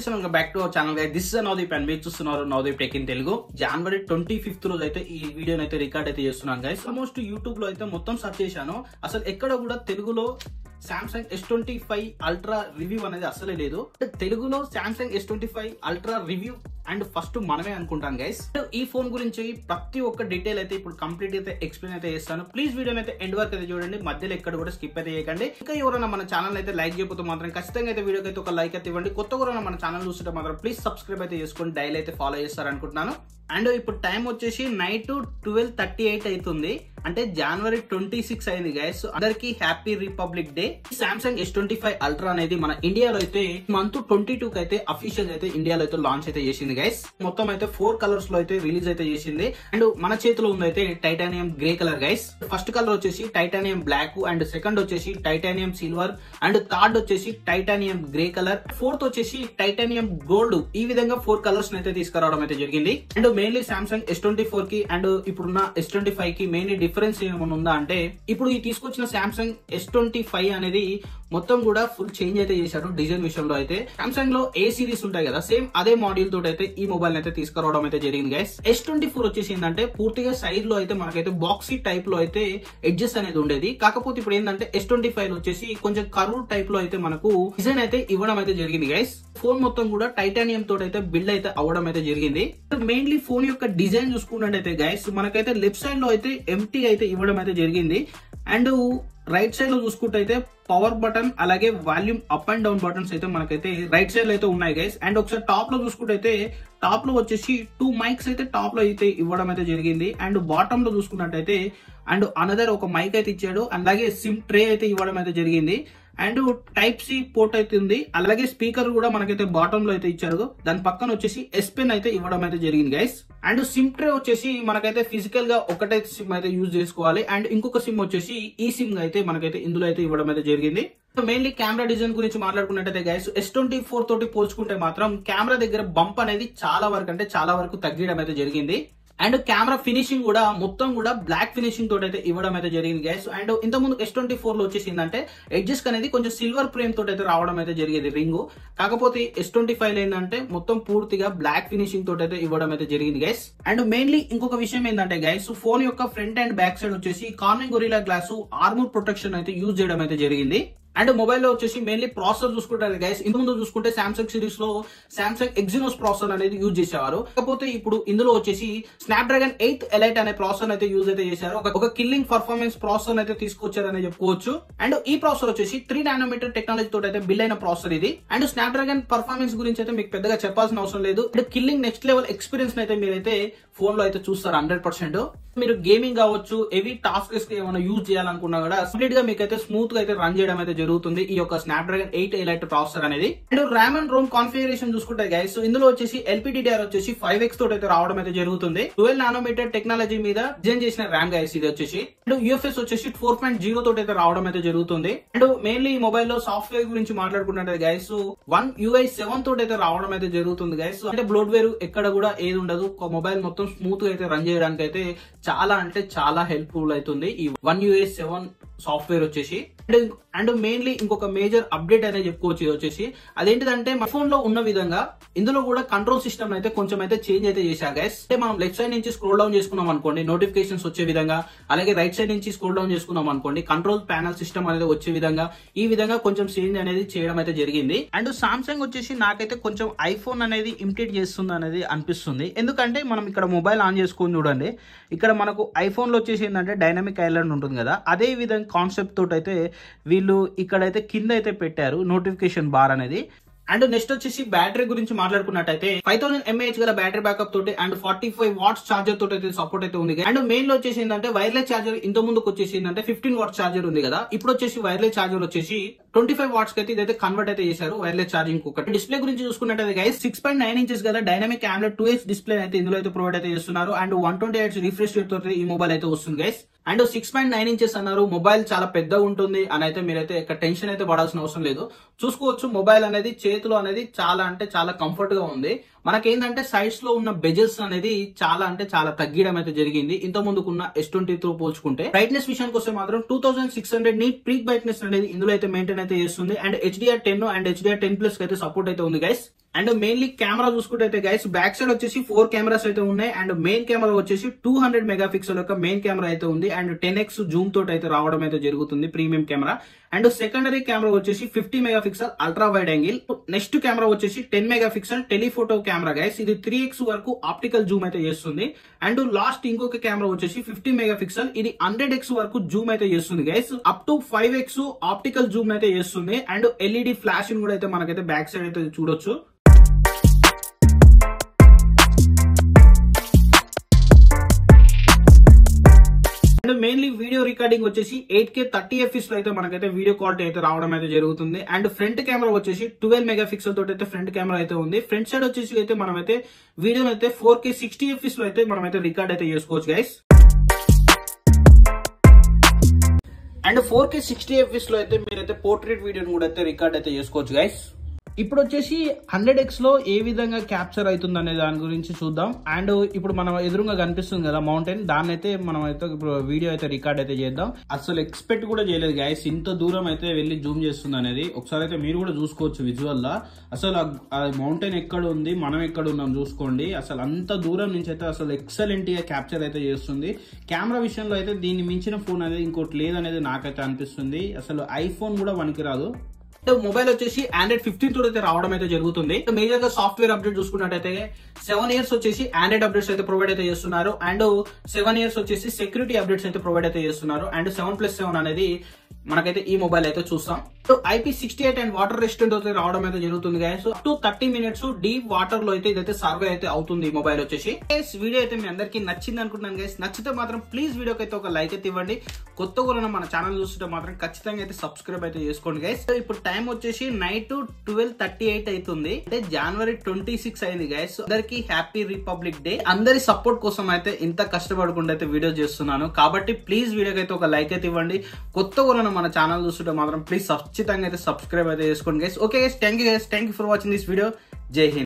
Guys welcome back to our channel guys. This is Navdeep and మీరు చూస్తున్నారు Navdeep tech in Telugu. January 25th రోజు అయితే ఈ వీడియోని అయితే రికార్డ్ అయితే చేస్తున్నాను గైస్. ఆల్మోస్ట్ యూట్యూబ్ లో అయితే మొత్తం సెర్చ్ చేశాను, అసలు ఎక్కడ కూడా తెలుగులో Samsung S25 Ultra రివ్యూ అనేది అసలే లేదు. తెలుగులో Samsung S25 Ultra review and first మనమే అనుకుంటాను గైస్. ఈ ఫోన్ గురించి ప్రతి ఒక్క డీటెయిల్ అయితే ఇప్పుడు కంప్లీట్ అయితే ఎక్స్ప్లెయిన్ అయితే చేస్తాను. ప్లీజ్ వీడియోని అయితే ఎండ్ వరకు అయితే చూడండి, మధ్యలో ఎక్కడ కూడా స్కిప్ అయితే చేయకండి. ఇంకా ఎవరైనా మన ఛానల్ అయితే లైక్ చేయకపోతే మాత్రం ఖచ్చితంగా అయితే వీడియోకి అయితే ఒక లైక్ అయితే ఇవ్వండి. కొత్త ఎవరైనా మన ఛానల్ చూస్తుంటే మాత్రం ప్లీజ్ సబ్స్క్రైబ్ అయితే చేసుకొని డైలీ అయితే ఫాలో చేస్తారు అనుకుంటున్నాను. అండ్ ఇప్పుడు టైం వచ్చేసి నైట్ 12:38 అవుతుంది, అంటే జనవరి 26 అయింది గైస్. అందరికి happy republic day. Samsung S25 Ultra అనేది మన ఇండియాలో అయితే మంత్ 22 కి అయితే అఫీషియల్ అయితే ఇండియాలో అయితే లాంచ్ అయితే చేసింది గైస్. మొత్తం అయితే 4 కలర్స్ లో అయితే రిలీజ్ అయితే చేసింది. అండ్ మన చేతిలో ఉంది అయితే titanium grey colour guys. First colour వచ్చేసి టైటానియం బ్లాక్, అండ్ సెకండ్ వచ్చేసి టైటానియం సిల్వర్, అండ్ థర్డ్ వచ్చేసి టైటానియం గ్రే కలర్, ఫోర్త్ వచ్చేసి టైటానియం గోల్డ్. ఈ విధంగా 4 కలర్స్ అయితే తీసుకురావడం అయితే జరిగింది. అండ్ మెయిన్లీ Samsung S24 కి అండ్ ఇప్పుడున్న S25 కి మెయిన్లీ డిఫరెన్స్ ఏమైనా ఉందా అంటే, ఇప్పుడు ఈ తీసుకొచ్చిన Samsung S25 అనేది మొత్తం కూడా ఫుల్ చేంజ్ అయితే చేశారు డిజైన్ విషయంలో. అయితే సామ్సంగ్ లో ఏ సిరీస్ ఉంటాయి కదా, సేమ్ అదే మోడల్ తోటి అయితే ఈ మొబైల్ అయితే తీసుకురావడం అయితే జరిగింది గైస్. S24 వచ్చేసి ఏంటంటే పూర్తిగా సైడ్ లో అయితే మనకైతే బాక్సీ టైప్ లో అయితే ఎడ్జెస్ అనేది ఉండేది. కాకపోతే ఇప్పుడు ఏంటంటే S25 వచ్చేసి కొంచెం కర్వ్ టైప్ లో అయితే మనకు డిజైన్ అయితే ఇవ్వడం అయితే జరిగింది గైస్. ఫోన్ మొత్తం కూడా టైటానియం తోటి అయితే బిల్డ్ అయితే అవ్వడం అయితే జరిగింది. మెయిన్లీ ఫోన్ యొక్క డిజైన్ చూసుకున్నట్టయితే గైస్ మనకైతే లెఫ్ట్ సైడ్ లో అయితే ఎంటీ అయితే ఇవ్వడం అయితే జరిగింది. అండ్ రైట్ సైడ్ లో చూసుకుంటే అయితే పవర్ బటన్ అలాగే volume up and down buttons అయితే మనకైతే రైట్ సైడ్ లో అయితే ఉన్నాయి గైస్. అండ్ ఒకసారి టాప్ లో చూసుకుంటే అయితే టాప్ లో వచ్చేసి 2 మైక్స్ అయితే టాప్ లో అయితే ఇవ్వడం అయితే జరిగింది. అండ్ బాటమ్ లో చూసుకున్నట్టయితే అండ్ అనదర్ ఒక మైక్ అయితే ఇచ్చాడు, అలాగే సిమ్ ట్రే అయితే ఇవ్వడం అయితే జరిగింది. అండ్ టైప్ సి పోర్ట్ అయితే ఉంది, అలాగే స్పీకర్ కూడా మనకైతే బాటమ్ లో అయితే ఇచ్చారు. దాని పక్కన వచ్చేసి ఎస్ పెన్ అయితే ఇవ్వడం అయితే జరిగింది గైస్. అండ్ సిమ్ ట్రే వచ్చేసి మనకైతే ఫిజికల్ గా ఒకటే సిమ్ అయితే యూజ్ చేసుకోవాలి, అండ్ ఇంకొక సిమ్ వచ్చేసి ఈ సిమ్ అయితే మనకైతే ఇందులో అయితే ఇవ్వడం అయితే జరిగింది. మెయిన్లీ కెమెరా డిజైన్ గురించి మాట్లాడుకున్నట్టయితే గైస్ S24 తోటి పోల్చుకుంటే మాత్రం కెమెరా దగ్గర బంప్ అనేది చాలా వరకు తగ్గడం అయితే జరిగింది. అండ్ కెమెరా ఫినిషింగ్ కూడా మొత్తం కూడా బ్లాక్ ఫినిషింగ్ తోటి అయితే ఇవ్వడం అయితే జరిగింది గైస్. అండ్ ఇంతకుముందు S24 లో వచ్చేసిందంటే ఎడ్జెస్ అనేది కొంచెం సిల్వర్ ఫ్రేమ్ తోటి అయితే రావడం అయితే జరిగేది రింగ్. కాకపోతే S25 లో ఏంటంటే మొత్తం పూర్తిగా బ్లాక్ ఫినిషింగ్ తోటి అయితే ఇవ్వడం అయితే జరిగింది గైస్. అండ్ మెయిన్లీ ఇంకొక విషయం ఏంటంటే గైస్, ఫోన్ యొక్క ఫ్రంట్ అండ్ బ్యాక్ సైడ్ వచ్చేసి Corning Gorilla glass armour protection అయితే యూజ్ చేయడం అయితే జరిగింది. అండ్ మొబైల్ లో వచ్చేసి మెయిన్లీ ప్రాసెసర్ చూసుకుంటారు గైస్. ఇంతకుముందు చూసుకుంటే సామ్సంగ్ సిరీస్ లో సామ్సంగ్ ఎగ్జినోస్ ప్రాసెసర్ అనేది యూజ్ చేసేవారు. కాకపోతే ఇప్పుడు ఇందులో వచ్చేసి స్నాప్డ్రాగన్ 8 ఎలైట్ అనే ప్రాసెసర్ అయితే యూజ్ అయితే చేశారు. ఒక కిల్లింగ్ పర్ఫార్మెన్స్ ప్రాసెసర్ అయితే తీసుకొచ్చారని చెప్పుకోవచ్చు. అండ్ ఈ ప్రాసెసర్ వచ్చేసి 3 నానోమీటర్ టెక్నాలజీ తోటి అయితే బిల్డ్ అయిన ప్రాసెసర్ ఇది. అండ్ స్నాప్డ్రాగన్ పర్ఫార్మెన్స్ గురించి అయితే మీకు పెద్దగా చెప్పాల్సిన అవసరం లేదు. And killing next level experience అయితే మీరైతే ఫోన్ లో అయితే చూస్తారు 100%. మీరు గేమింగ్ కావచ్చు, హెవీ టాస్క్స్ కి ఏమైనా యూజ్ చేయాలనుకున్నా కూడా కంప్లీట్ గా మీకు అయితే స్మూత్ గా అయితే రన్ చేయడం అయితే జరుగుతుంది ఈ యొక్క స్నాప్డ్రాగన్ 8 ఎలైట్ ప్రాసెసర్ అనేది. And RAM and Rome configuration చూసుకుంటే గైస్, ఇందులో వచ్చేసి LPDDR వచ్చేసి 5x తోటి అయితే రావడం అయితే జరుగుతుంది. 12 నానోమీటర్ టెక్నాలజీ మీద డిజైన్ చేసిన ర్యామ్ గైస్ ఇది వచ్చేసి. అండ్ UFS వచ్చేసి 4.0 తోటి అయితే రావడం అయితే జరుగుతుంది. అండ్ మెయిన్లీ ఈ మొబైల్ లో సాఫ్ట్వేర్ గురించి మాట్లాడుకుంటే గైస్ 1 UI 7 తోటి అయితే రావడం అయితే జరుగుతుంది గైస్. అంటే బ్లోట్వేర్ ఎక్కడ కూడా ఏది ఉండదు, మొబైల్ మొత్తం స్మూత్ గా అయితే రన్ చేయడానికి అయితే చాలా హెల్ప్ఫుల్ అవుతుంది ఈ 1 UI 7 సాఫ్ట్వేర్ వచ్చేసి. అండ్ మెయిన్లీ ఇంకొక మేజర్ అప్డేట్ అనేది చెప్పుకోవచ్చు ఇది వచ్చేసి. అదేంటిదంటే మన ఫోన్ లో ఉన్న విధంగా ఇందులో కూడా కంట్రోల్ సిస్టమ్ అయితే కొంచెం అయితే చేంజ్ అయితే చేశారు గైస్. అంటే మనం లెఫ్ట్ సైడ్ నుంచి స్క్రోల్ డౌన్ చేసుకున్నాం అనుకోండి నోటిఫికేషన్స్ వచ్చే విధంగా, అలాగే రైట్ సైడ్ నుంచి స్క్రోల్ డౌన్ చేసుకున్నాం అనుకోండి కంట్రోల్ ప్యానల్ సిస్టమ్ అనేది వచ్చే విధంగా, ఈ విధంగా కొంచెం చేంజ్ అనేది చేయడం అయితే జరిగింది. అండ్ సామ్సంగ్ వచ్చేసి నాకైతే కొంచెం ఐఫోన్ అనేది ఇమిటేట్ చేస్తుంది అనేది అనిపిస్తుంది. ఎందుకంటే మనం ఇక్కడ మొబైల్ ఆన్ చేసుకొని చూడండి, ఇక్కడ మనకు ఐఫోన్ లో వచ్చేసి ఏంటంటే డైనమిక్ ఐలాండ్ ఉంటుంది కదా, అదే విధంగా కాన్సెప్ట్ తోటి అయితే వీళ్ళు ఇక్కడైతే కింద అయితే పెట్టారు నోటిఫికేషన్ బార్ అనేది. అండ్ నెక్స్ట్ వచ్చేసి బ్యాటరీ గురించి మాట్లాడుకున్నట్టయితే 5000 mAh గల బ్యాటరీ బ్యాకప్ తోటి అండ్ 45 వాట్స్ చార్జర్ తోటి అయితే సపోర్ట్ అయితే ఉంది. అండ్ మెయిన్ లో వచ్చేసి ఏంటంటే వైర్లెస్ చార్జర్ ఇంత ముందుకు వచ్చేసి ఏంటంటే 15 వాట్స్ చార్జర్ ఉంది కదా, ఇప్పుడు వచ్చేసి వైర్లెస్ చార్జర్ వచ్చేసి 25 వాట్స్ కి అయితే ఇదైతే కన్వర్ట్ అయితే చేశారు వైర్లెస్ ఛార్జింగ్. ఒకటి డిస్ప్లే గురించి చూసుకున్నట్టయితే గైస్ 6.9 ఇంచెస్ గల డైనమిక్ AMOLED 2H డిస్ప్లే అయితే ఇందులో అయితే ప్రొవైడ్ అయితే చేస్తున్నారు. అండ్ 120 Hz రిఫ్రెష్ రేట్ తోటి ఈ మొబైల్ అయితే వస్తుంది గైస్. అండ్ 6.9 ఇంచెస్ అన్నారు, మొబైల్ చాలా పెద్దగా ఉంటుంది అని అయితే మీరైతే ఇక్కడ టెన్షన్ అయితే పడాల్సిన అవసరం లేదు. చూసుకోవచ్చు మొబైల్ అనేది చేతిలో అనేది చాలా కంఫర్ట్ గా ఉంది. మనకేంటంటే సైడ్స్ లో ఉన్న బెజల్స్ అనేది చాలా తగ్గడం అయితే జరిగింది ఇంత ముందుకున్న S23 పోల్చుకుంటే. బ్రైట్నెస్ విషయానికి వస్తే మాత్రం 2600 ని పీక్ బ్రైట్నెస్ అనేది ఇందులో అయితే మెయింటైన్ అయితే చేస్తుంది. అండ్ HDR10 అండ్ HDR10+ అయితే సపోర్ట్ అయితే ఉంది గైస్. అండ్ మెయిన్లీ కెమెరా చూసుకుంటే అయితే గైస్ బ్యాక్ సైడ్ వచ్చేసి 4 కెమెరాస్ అయితే ఉన్నాయి. అండ్ మెయిన్ కెమెరా వచ్చేసి 200 మెగాపిక్సెల్ యొక్క మెయిన్ కెమెరా అయితే ఉంది. అండ్ 10x జూమ్ తోటి అయితే రావడం అయితే జరుగుతుంది premium camera. And secondary camera వచ్చేసి 50 megapixel ultra wide angle. Next camera వచ్చేసి 10 మెగాపిక్సెల్ టెలిఫోటో కెమెరా గైస్. ఇది 3x వరకు ఆప్టికల్ జూమ్ అయితే చేస్తుంది. అండ్ లాస్ట్ ఇంకొక కెమెరా వచ్చేసి 50 మెగాపిక్సెల్, ఇది 100x వరకు జూమ్ అయితే చేస్తుంది guys. Up to 5x optical Zoom అయితే చేస్తుంది. అండ్ ఎల్ఈడి ఫ్లాష్ కూడా అయితే మనకైతే బ్యాక్ సైడ్ అయితే చూడొచ్చు. అండ్ మెయిన్లీ వీడియో రికార్డింగ్ వచ్చేసి 8K 30fps లో అయితే మనకైతే వీడియో క్వాలిటీ అయితే రావడం అయితే జరుగుతుంది. అండ్ ఫ్రంట్ కెమెరా వచ్చేసి 12 మెగాపిక్సెల్ తోటి అయితే ఫ్రంట్ కెమెరా అయితే ఉంది. ఫ్రంట్ సైడ్ వచ్చేసి అయితే మనమైతే వీడియో అయితే 4K 60fps లో అయితే మనమైతే రికార్డ్ అయితే చేసుకోవచ్చు గైస్. అండ్ 4K 60fps లో అయితే మీరైతే పోర్ట్రేట్ వీడియోని కూడా అయితే రికార్డ్ అయితే చేసుకోవచ్చు గైస్. ఇప్పుడు వచ్చేసి 100x లో ఏ విధంగా క్యాప్చర్ అవుతుంది అనే దాని గురించి చూద్దాం. అండ్ ఇప్పుడు మనం ఎదురుగా కనిపిస్తుంది కదా మౌంటైన్, దాన్ని అయితే మనం అయితే ఇప్పుడు వీడియో అయితే రికార్డ్ అయితే చేద్దాం. అసలు ఎక్స్పెక్ట్ కూడా చేయలేదు గైస్ ఇంత దూరం అయితే వెళ్ళి జూమ్ చేస్తుంది అనేది. ఒకసారి అయితే మీరు కూడా చూసుకోవచ్చు విజువల్ లా. అసలు ఆ మౌంటైన్ ఎక్కడ ఉంది, మనం ఎక్కడ ఉన్నాం చూసుకోండి. అసలు అంత దూరం నుంచి అయితే అసలు ఎక్సలెంట్ గా క్యాప్చర్ అయితే చేస్తుంది. కెమెరా విషయంలో అయితే దీన్ని మించిన ఫోన్ అనేది ఇంకోటి లేదనేది నాకైతే అనిపిస్తుంది. అసలు ఐఫోన్ కూడా పనికిరాదు. మొబైల్ వచ్చేసి ఆండ్రాయిడ్ 15 తో అయితే రావడం అయితే జరుగుతుంది. మేజర్ గా సాఫ్ట్వేర్ అప్డేట్ చూసుకున్నట్టయితే 7 ఇయర్స్ వచ్చేసి ఆండ్రాయిడ్ అప్డేట్స్ అయితే ప్రొవైడ్ అయితే చేస్తున్నారు. అండ్ 7 ఇయర్స్ వచ్చేసి సెక్యూరిటీ అప్డేట్స్ అయితే ప్రొవైడ్ అయితే చేస్తున్నారు. అండ్ 7+7 అనేది మనకైతే ఈ మొబైల్ అయితే చూస్తాం. IP68 అండ్ వాటర్ రెసిస్టెంట్ అయితే రావడం అయితే జరుగుతుంది guys. Up to 30 minutes deep water లో అయితే ఇదైతే సర్వే అయితే అవుతుంది ఈ మొబైల్ వచ్చేసి. వీడియో అయితే మీ అందరికి నచ్చింది అనుకుంటున్నాను గైస్. నచ్చితే మాత్రం ప్లీజ్ వీడియోకి అయితే ఒక లైక్ అయితే ఇవ్వండి. కొత్తగా మన ఛానల్ చూస్తుంటే మాత్రం ఖచ్చితంగా అయితే సబ్స్క్రైబ్ అయితే చేసుకోండి గైస్. ఇప్పుడు టైం వచ్చేసి నైట్ 12:38 అవుతుంది. అంటే జనవరి 26 అయింది గైస్. అందరికి హ్యాపీ రిపబ్లిక్ డే. అందరి సపోర్ట్ కోసం అయితే ఇంత కష్టపడకుండా అయితే వీడియో చేస్తున్నాను. కాబట్టి ప్లీజ్ వీడియోకి అయితే ఒక లైక్ అయితే ఇవ్వండి. కొత్తగా మన ఛానల్ చూస్తుంటే మాత్రం ప్లీజ్ ఖచ్చితంగా అయితే సబ్స్క్రైబ్ అయితే చేసుకోండి guys. Okay guys, thank you for watching this video. జై హింద్.